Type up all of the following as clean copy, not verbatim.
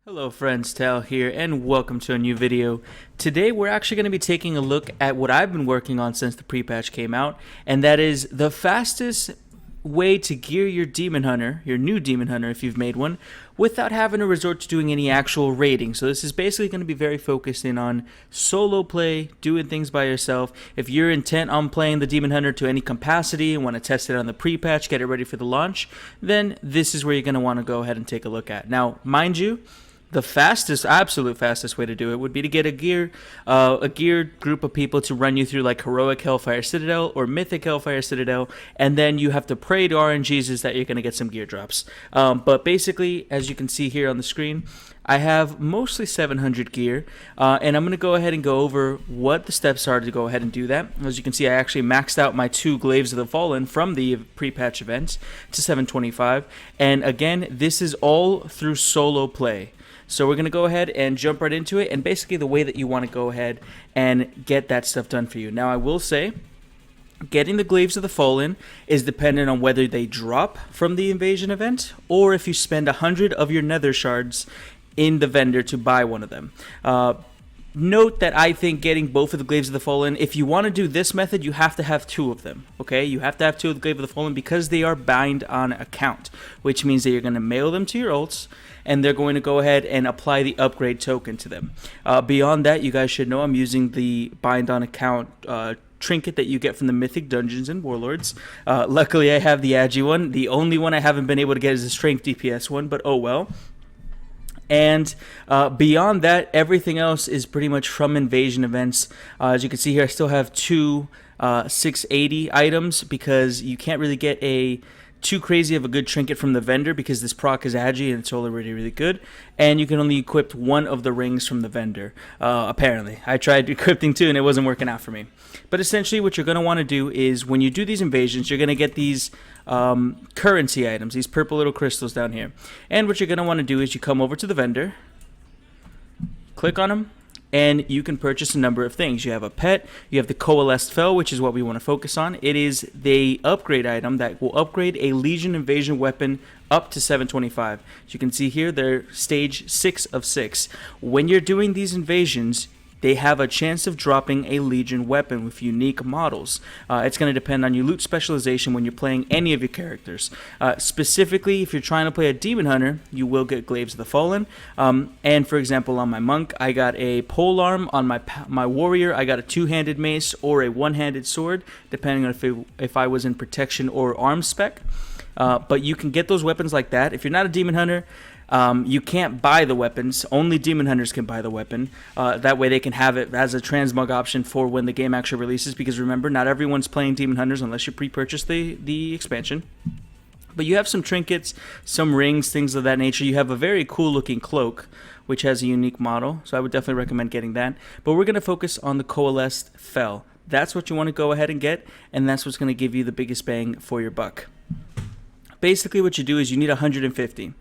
Hello friends, Tal here and welcome to a new video. Today we're actually going to be taking a look at what I've been working on since the pre-patch came out, and that is the fastest way to gear your Demon Hunter, your new Demon Hunter if you've made one, without having to resort to doing any actual raiding. So this is basically going to be very focused in on solo play, doing things by yourself. If you're intent on playing the Demon Hunter to any capacity and want to test it on the pre-patch, get it ready for the launch, then this is where you're going to want to go ahead and take a look at. Now, mind you, the absolute fastest way to do it would be to get a geared group of people to run you through like Heroic Hellfire Citadel or Mythic Hellfire Citadel, and then you have to pray to RNGs that you're going to get some gear drops. But basically, as you can see here on the screen, I have mostly 700 gear, and I'm going to go ahead and go over what the steps are to go ahead and do that. As you can see, I actually maxed out my 2 Glaives of the Fallen from the pre-patch event to 725, and again, this is all through solo play. So we're going to go ahead and jump right into it, and basically the way that you want to go ahead and get that stuff done for you. Now I will say, getting the Glaives of the Fallen is dependent on whether they drop from the invasion event, or if you spend 100 of your nether shards in the vendor to buy one of them. Note that I think getting both of the Glaives of the Fallen, if you want to do this method, you have to have 2 of them, okay? You have to have 2 of the Glaive of the Fallen because they are bind on account, which means that you're going to mail them to your ults, and they're going to go ahead and apply the upgrade token to them. Beyond that, you guys should know I'm using the bind on account trinket that you get from the Mythic Dungeons and Warlords. Luckily, I have the Agi one. The only one I haven't been able to get is the Strength DPS one, but oh well. And beyond that, everything else is pretty much from invasion events. As you can see here, I still have 2 680 items because you can't really get too crazy of a good trinket from the vendor because this proc is agi and it's already really good, and you can only equip 1 of the rings from the vendor. Apparently, I tried equipping 2 and it wasn't working out for me. But essentially, what you're going to want to do is when you do these invasions, you're going to get these currency items, these purple little crystals down here. And what you're going to want to do is you come over to the vendor, click on them, and you can purchase a number of things. You have a pet, you have the Coalesced Fel, which is what we want to focus on. It is the upgrade item that will upgrade a Legion Invasion weapon up to 725. As you can see here, they're stage 6 of 6. When you're doing these invasions, they have a chance of dropping a Legion weapon with unique models. It's going to depend on your loot specialization when you're playing any of your characters. Specifically, if you're trying to play a Demon Hunter, you will get Glaives of the Fallen. And for example, on my Monk, I got a polearm. On my Warrior, I got a 2-handed mace or a 1-handed sword, depending on if I was in protection or arm spec. But you can get those weapons like that. If you're not a Demon Hunter, you can't buy the weapons. Only Demon Hunters can buy the weapon. That way they can have it as a transmog option for when the game actually releases, because remember, not everyone's playing Demon Hunters unless you pre-purchase the expansion. But you have some trinkets, some rings, things of that nature. You have a very cool looking cloak, which has a unique model, so I would definitely recommend getting that. But we're going to focus on the Coalesced Fel. That's what you want to go ahead and get, and that's what's going to give you the biggest bang for your buck. Basically, what you do is you need 150,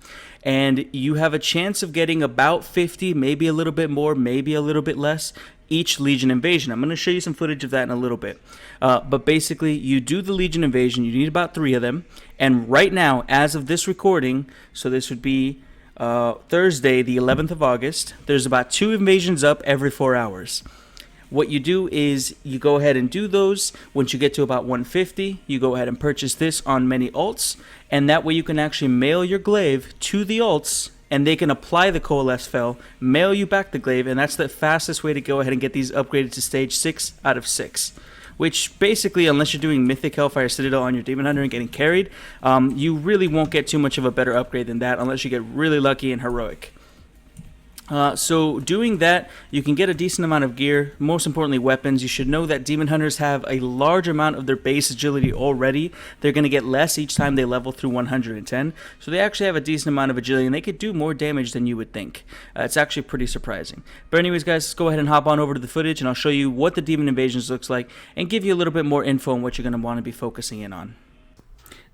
and you have a chance of getting about 50, maybe a little bit more, maybe a little bit less, each Legion Invasion. I'm going to show you some footage of that in a little bit. But basically, you do the Legion Invasion, you need about 3 of them, and right now, as of this recording, so this would be Thursday, the 11th of August, there's about 2 invasions up every 4 hours. What you do is you go ahead and do those. Once you get to about 150, you go ahead and purchase this on many ults, and that way you can actually mail your glaive to the ults, and they can apply the Coalesced Fel, mail you back the glaive, and that's the fastest way to go ahead and get these upgraded to stage 6 out of 6. Which basically, unless you're doing Mythic Hellfire Citadel on your Demon Hunter and getting carried, you really won't get too much of a better upgrade than that unless you get really lucky in Heroic. So doing that, you can get a decent amount of gear, most importantly weapons. You should know that Demon Hunters have a large amount of their base agility already. They're going to get less each time they level through 110, so they actually have a decent amount of agility, and they could do more damage than you would think. It's actually pretty surprising. But anyways, guys, let's go ahead and hop on over to the footage, and I'll show you what the Demon Invasions looks like, and give you a little bit more info on what you're going to want to be focusing in on.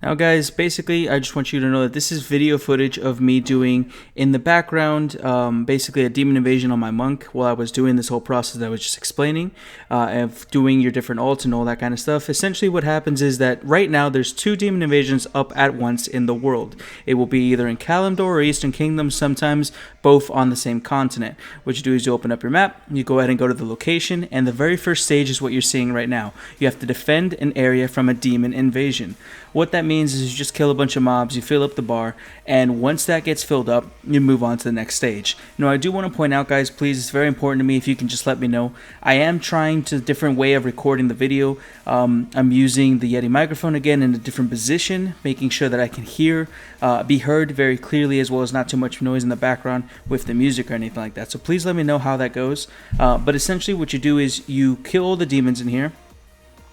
Now guys, basically I just want you to know that this is video footage of me doing in the background basically a demon invasion on my monk while I was doing this whole process that I was just explaining of doing your different ults and all that kind of stuff. Essentially what happens is that right now there's 2 demon invasions up at once in the world. It will be either in Kalimdor or Eastern Kingdom, sometimes both on the same continent. What you do is you open up your map, you go ahead and go to the location, and the very first stage is what you're seeing right now. You have to defend an area from a demon invasion. What that means is you just kill a bunch of mobs, you fill up the bar, and once that gets filled up, you move on to the next stage. Now I do want to point out, guys, please, it's very important to me if you can just let me know. I am trying to a different way of recording the video. I'm using the Yeti microphone again in a different position, making sure that I can hear, be heard very clearly, as well as not too much noise in the background with the music or anything like that. So please let me know how that goes. But essentially what you do is you kill all the demons in here.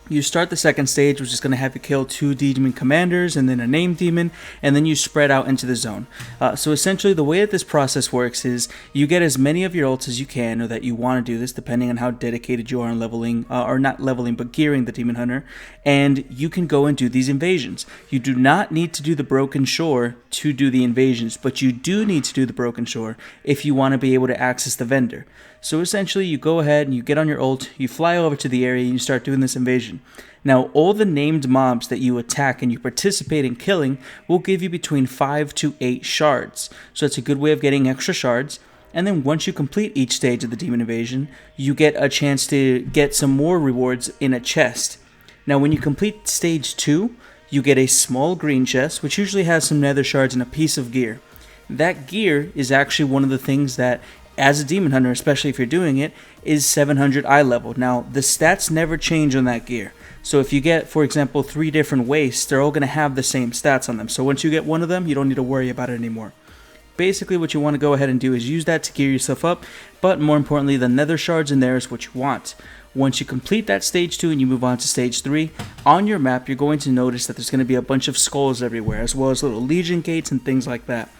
You start the second stage, which is going to have you kill 2 demon commanders and then a named demon, and then you spread out into the zone. So essentially the way that this process works is you get as many of your ults as you can, or that you want to do this depending on how dedicated you are on leveling, or not leveling but gearing the demon hunter, and you can go and do these invasions. You do not need to do the broken shore to do the invasions, but you do need to do the broken shore if you want to be able to access the vendor. So essentially you go ahead and you get on your ult, you fly over to the area and you start doing this invasion. Now all the named mobs that you attack and you participate in killing will give you between 5 to 8 shards. So it's a good way of getting extra shards. And then once you complete each stage of the demon invasion, you get a chance to get some more rewards in a chest. Now when you complete stage 2, you get a small green chest, which usually has some nether shards and a piece of gear. That gear is actually one of the things that, as a demon hunter, especially if you're doing it, is 700 eye level. Now the stats never change on that gear. So if you get, for example, 3 different wastes, they're all going to have the same stats on them. So once you get one of them, you don't need to worry about it anymore. Basically what you want to go ahead and do is use that to gear yourself up, but more importantly, the nether shards in there is what you want. Once you complete that stage 2 and you move on to stage 3, on your map you're going to notice that there's going to be a bunch of skulls everywhere, as well as little legion gates and things like that.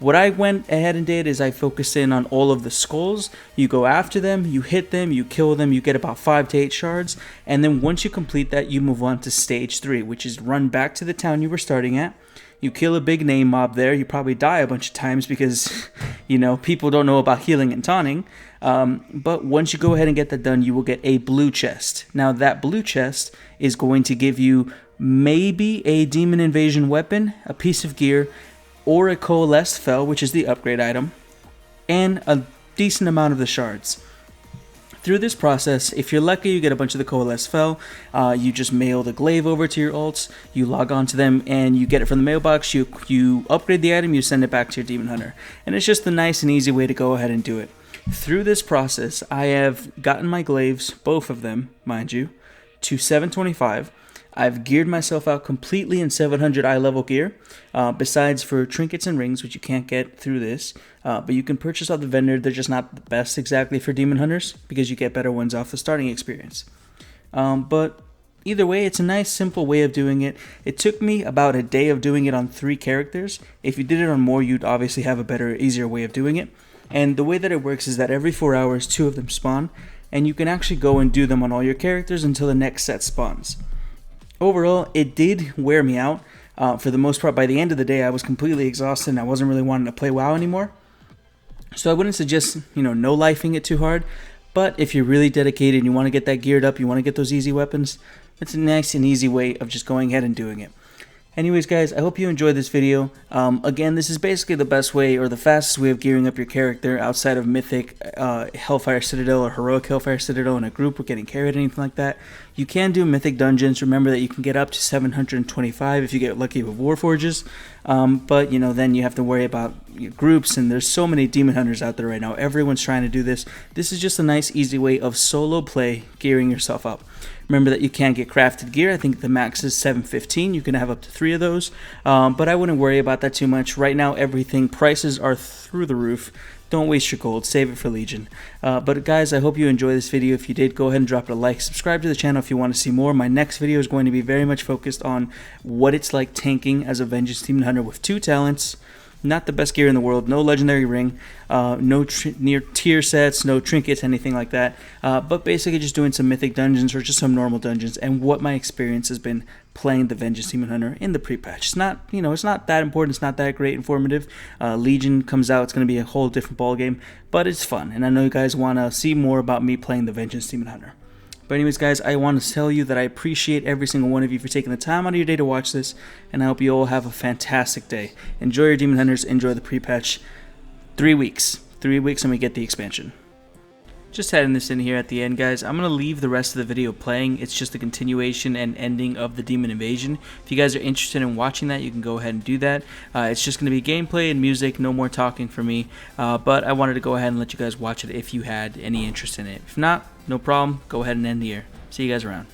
What I went ahead and did is I focused in on all of the skulls. You go after them, you hit them, you kill them, you get about 5 to 8 shards, and then once you complete that, you move on to stage 3, which is run back to the town you were starting at. You kill a big name mob there. You probably die a bunch of times because, you know, people don't know about healing and taunting. But once you go ahead and get that done, you will get a blue chest. Now that blue chest is going to give you maybe a demon invasion weapon, a piece of gear, or a coalesced fell, which is the upgrade item, and a decent amount of the shards. Through this process, if you're lucky, you get a bunch of the coalesced fell. You just mail the glaive over to your ults, you log on to them, and you get it from the mailbox. You upgrade the item, you send it back to your demon hunter, and it's just a nice and easy way to go ahead and do it. Through this process, I have gotten my glaives, both of them, mind you, to 725. I've geared myself out completely in 700 eye level gear, besides for trinkets and rings, which you can't get through this, but you can purchase off the vendor. They're just not the best exactly for demon hunters, because you get better ones off the starting experience. But either way, it's a nice simple way of doing it. It took me about a day of doing it on 3 characters. If you did it on more, you'd obviously have a better, easier way of doing it. And the way that it works is that every 4 hours, 2 of them spawn, and you can actually go and do them on all your characters until the next set spawns. Overall, it did wear me out. For the most part, by the end of the day, I was completely exhausted and I wasn't really wanting to play WoW anymore. So I wouldn't suggest, no lifing it too hard. But if you're really dedicated and you want to get that geared up, you want to get those easy weapons, it's a nice and easy way of just going ahead and doing it. Anyways, guys, I hope you enjoyed this video. Again, this is basically the best way or the fastest way of gearing up your character outside of Mythic Hellfire Citadel or Heroic Hellfire Citadel in a group or getting carried or anything like that. You can do Mythic dungeons. Remember that you can get up to 725 if you get lucky with Warforges. But, then you have to worry about your groups, and there's so many demon hunters out there right now. Everyone's trying to do this. This is just a nice, easy way of solo play, gearing yourself up. Remember that you can get crafted gear. I think the max is 715. You can have up to 3 of those. But I wouldn't worry about that too much. Right now, prices are through the roof. Don't waste your gold. Save it for Legion. But guys, I hope you enjoyed this video. If you did, go ahead and drop it a like. Subscribe to the channel if you want to see more. My next video is going to be very much focused on what it's like tanking as a Vengeance Demon Hunter with 2 talents. Not the best gear in the world, no legendary ring, no near tier sets, no trinkets, anything like that. But basically just doing some mythic dungeons or just some normal dungeons and what my experience has been playing the Vengeance Demon Hunter in the pre-patch. It's not, it's not that important. It's not that great informative. Legion comes out. It's going to be a whole different ballgame, but it's fun. And I know you guys want to see more about me playing the Vengeance Demon Hunter. But anyways, guys, I want to tell you that I appreciate every single one of you for taking the time out of your day to watch this, and I hope you all have a fantastic day. Enjoy your Demon Hunters. Enjoy the pre-patch. 3 weeks. 3 weeks and we get the expansion. Just adding this in here at the end, guys. I'm going to leave the rest of the video playing. It's just a continuation and ending of the Demon Invasion. If you guys are interested in watching that, you can go ahead and do that. It's just going to be gameplay and music, no more talking for me. But I wanted to go ahead and let you guys watch it if you had any interest in it. If not, no problem. Go ahead and end here. See you guys around.